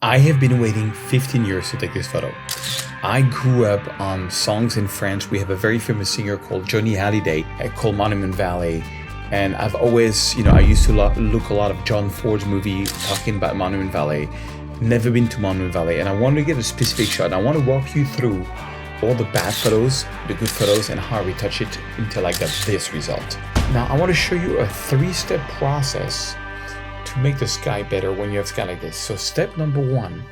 I have been waiting 15 years to take this photo. I grew up on songs in French. We have a very famous singer called Johnny Hallyday called Monument Valley. And I've always, I used to look a lot of John Ford's movie talking about Monument Valley. Never been to Monument Valley. And I wanted to get a specific shot. And I want to walk you through all the bad photos, the good photos, and how I retouch it until I got this result. Now, I want to show you a 3-step process to make the sky better when you have sky like this. So step number 1.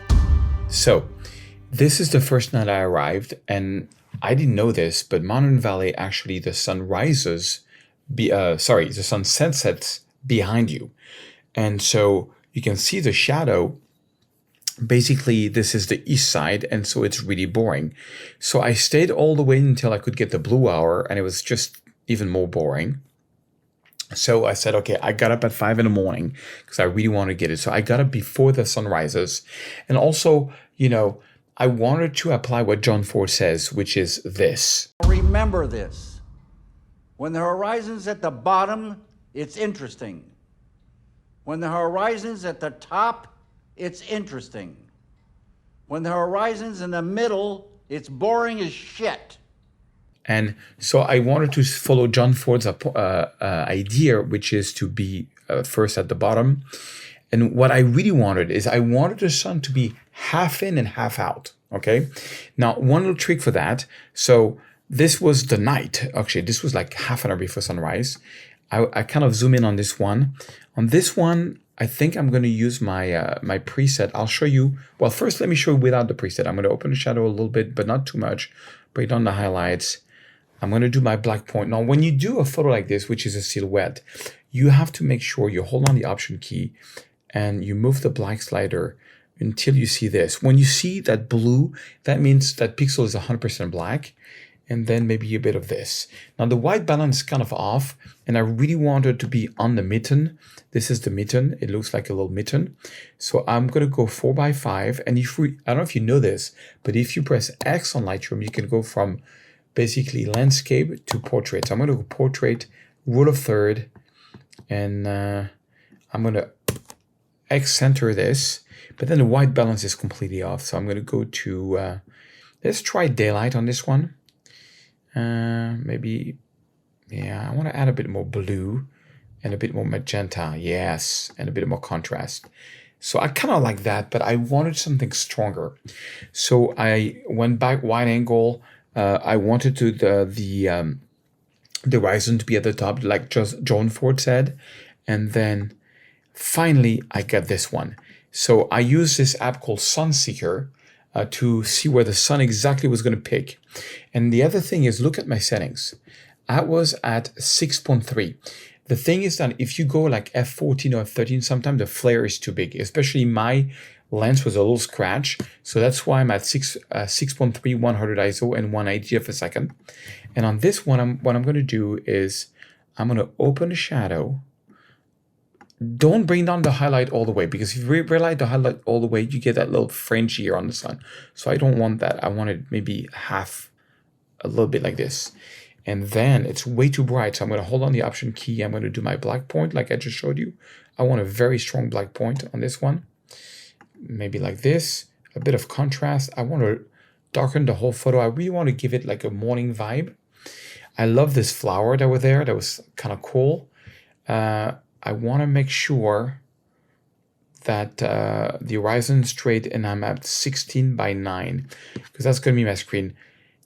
So this is the first night I arrived, and I didn't know this, but Monument Valley, actually the sun rises, the sun sets behind you. And so you can see the shadow. Basically, this is the east side, and so it's really boring. So I stayed all the way until I could get the blue hour, and it was just even more boring. So I said, okay, I got up at 5 in the morning because I really want to get it. So I got up before the sun rises. And also, I wanted to apply what John Ford says, which is this. Remember this. When the horizon's at the bottom, it's interesting. When the horizon's at the top, it's interesting. When the horizon's in the middle, it's boring as shit. And so I wanted to follow John Ford's idea, which is to be first at the bottom. And what I really wanted is I wanted the sun to be half in and half out. Okay. Now, one little trick for that. So this was the night. Actually, this was like half an hour before sunrise. I kind of zoom in on this one. On this one, I think I'm going to use my my preset. I'll show you. Well, first, let me show you without the preset. I'm going to open the shadow a little bit, but not too much. Bring down the highlights. I'm going to do my black point. Now, when you do a photo like this, which is a silhouette, you have to make sure you hold on the Option key and you move the black slider until you see this. When you see that blue, that means that pixel is 100% black, and then maybe a bit of this. Now, the white balance is kind of off, and I really wanted to be on the mitten. This is the mitten. It looks like a little mitten. So I'm going to go 4x5. And I don't know if you know this, but if you press X on Lightroom, you can go from basically landscape to portrait. So I'm going to go portrait, rule of third, and I'm going to X center this, but then the white balance is completely off. So I'm going to go to, let's try daylight on this one. Maybe, I want to add a bit more blue and a bit more magenta. Yes. And a bit more contrast. So I kind of like that, but I wanted something stronger. So I went back wide angle. I wanted the horizon to be at the top, like just John Ford said. And then finally, I got this one. So I used this app called SunSeeker to see where the sun exactly was going to pick. And the other thing is, look at my settings. I was at 6.3. The thing is that if you go like F14 or F13, sometimes the flare is too big, especially my lens was a little scratch. So that's why I'm at 6.3, 100 ISO and 180 of a second. And on this one, what I'm going to do is I'm going to open a shadow. Don't bring down the highlight all the way, because if you highlight the highlight all the way, you get that little fringe here on the sun. So I don't want that. I want it maybe half, a little bit like this. And then it's way too bright. So I'm going to hold on the Option key. I'm going to do my black point like I just showed you. I want a very strong black point on this one. Maybe like this, a bit of contrast. I want to darken the whole photo. I really want to give it like a morning vibe. I love this flower that was there. That was kind of cool. I want to make sure that the horizon is straight, and I'm at 16:9 because that's going to be my screen.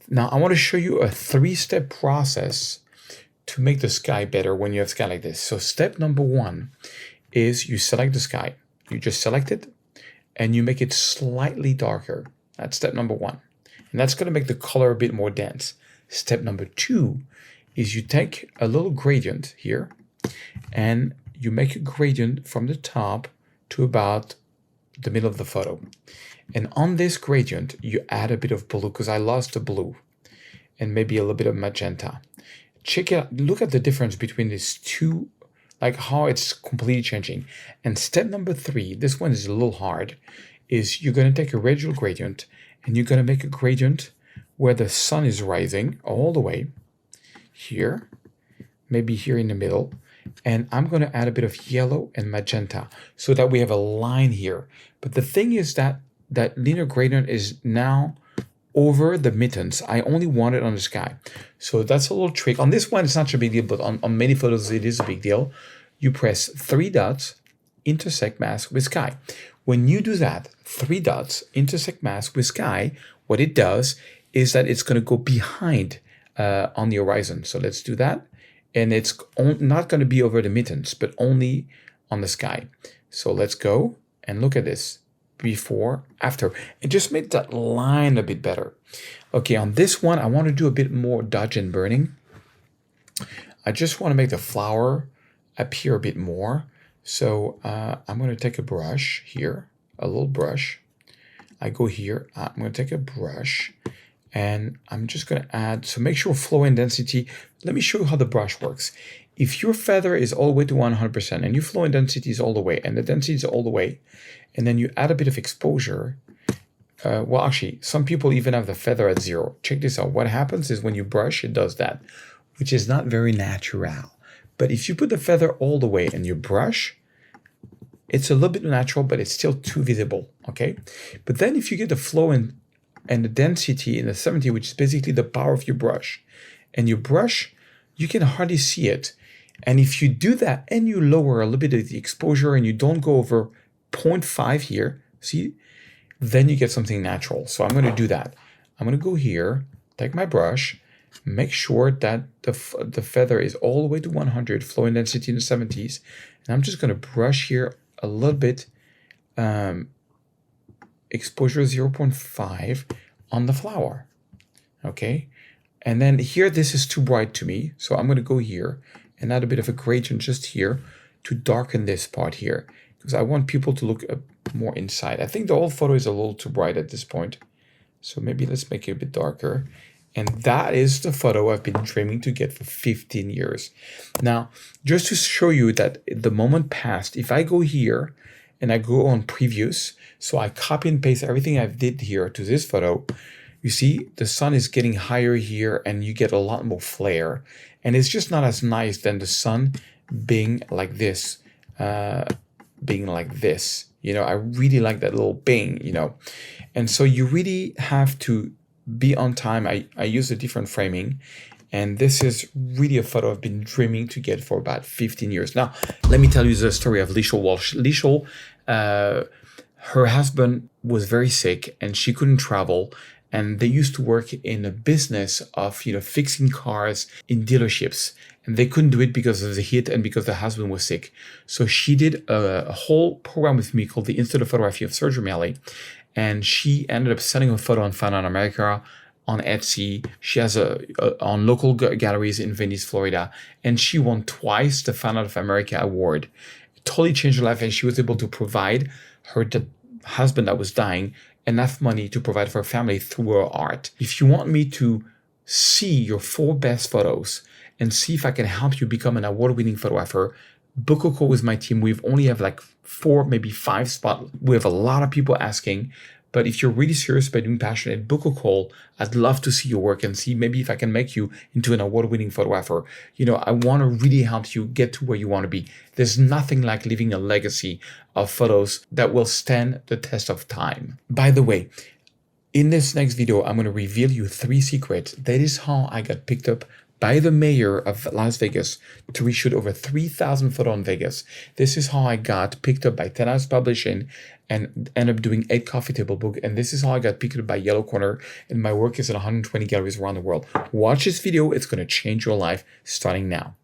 Now, I want to show you a 3-step process to make the sky better when you have sky like this. So step number 1 is you select the sky. You just select it and you make it slightly darker. That's step number 1. And that's going to make the color a bit more dense. Step number 2 is you take a little gradient here and you make a gradient from the top to about the middle of the photo. And on this gradient, you add a bit of blue, because I lost the blue, and maybe a little bit of magenta. Check it out. Look at the difference between these two, like how it's completely changing. And step number 3, this one is a little hard, is you're going to take a radial gradient, and you're going to make a gradient where the sun is rising all the way here, maybe here in the middle. and I'm going to add a bit of yellow and magenta so that we have a line here. But the thing is that that linear gradient is now over the mittens. I only want it on the sky. So that's a little trick. On this one, it's not such a big deal, but on many photos, it is a big deal. You press 3 dots, intersect mask with sky. When you do that, 3 dots, intersect mask with sky, what it does is that it's going to go behind on the horizon. So let's do that. And it's not going to be over the mittens, but only on the sky. So let's go and look at this. Before, after. It just made that line a bit better. Okay, on this one, I want to do a bit more dodge and burning. I just want to make the flower appear a bit more. So I'm going to take a brush here, a little brush. I go here, I'm going to take a brush, and I'm just going to add, so make sure flow and density. Let me show you how the brush works. If your feather is all the way to 100% and your flow and density is all the way, and the density is all the way, and then you add a bit of exposure, well, actually, some people even have the feather at 0. Check this out. What happens is when you brush, it does that, which is not very natural. But if you put the feather all the way and you brush, it's a little bit natural, but it's still too visible, okay? But then if you get the flow and the density in the 70, which is basically the power of your brush, and you brush, you can hardly see it. And if you do that and you lower a little bit of the exposure and you don't go over 0.5 here, see, then you get something natural. So I'm going to do that. I'm going to go here, take my brush, make sure that the feather is all the way to 100, flow and density in the 70s. And I'm just going to brush here a little bit, exposure 0.5 on the flower. Okay. And then here, this is too bright to me. So I'm going to go here and add a bit of a gradient just here to darken this part here, because I want people to look more inside. I think the whole photo is a little too bright at this point. So maybe let's make it a bit darker. And that is the photo I've been dreaming to get for 15 years. Now, just to show you that the moment passed, if I go here and I go on previews, so I copy and paste everything I've did here to this photo, you see the sun is getting higher here and you get a lot more flare. And it's just not as nice than the sun being like this, You know, I really like that little bing, you know. And so you really have to be on time. I use a different framing. And this is really a photo I've been dreaming to get for about 15 years. Now, let me tell you the story of Liesle Walsh. Liesle, her husband was very sick and she couldn't travel. And they used to work in a business of, you know, fixing cars in dealerships. And they couldn't do it because of the heat and because the husband was sick. So she did a whole program with me called the Institute of Photography of Serge Ramelli. And she ended up selling a photo on Fine Art America, on Etsy. She has on local galleries in Venice, Florida. And she won twice the Fine Art of America award. It totally changed her life. And she was able to provide her husband that was dying enough money to provide for her family through her art. If you want me to see your 4 best photos and see if I can help you become an award-winning photographer, book a call with my team. We've only have like 4, maybe 5 spots. We have a lot of people asking, but if you're really serious about being passionate, book a call. I'd love to see your work and see maybe if I can make you into an award-winning photographer. You know, I want to really help you get to where you want to be. There's nothing like leaving a legacy of photos that will stand the test of time. By the way, in this next video, I'm going to reveal you 3 secrets. That is how I got picked up by the mayor of Las Vegas to reshoot over 3,000 photos in Vegas. This is how I got picked up by 10 Hours Publishing and ended up doing 8 coffee table book. And this is how I got picked up by Yellow Corner. And my work is in 120 galleries around the world. Watch this video. It's going to change your life starting now.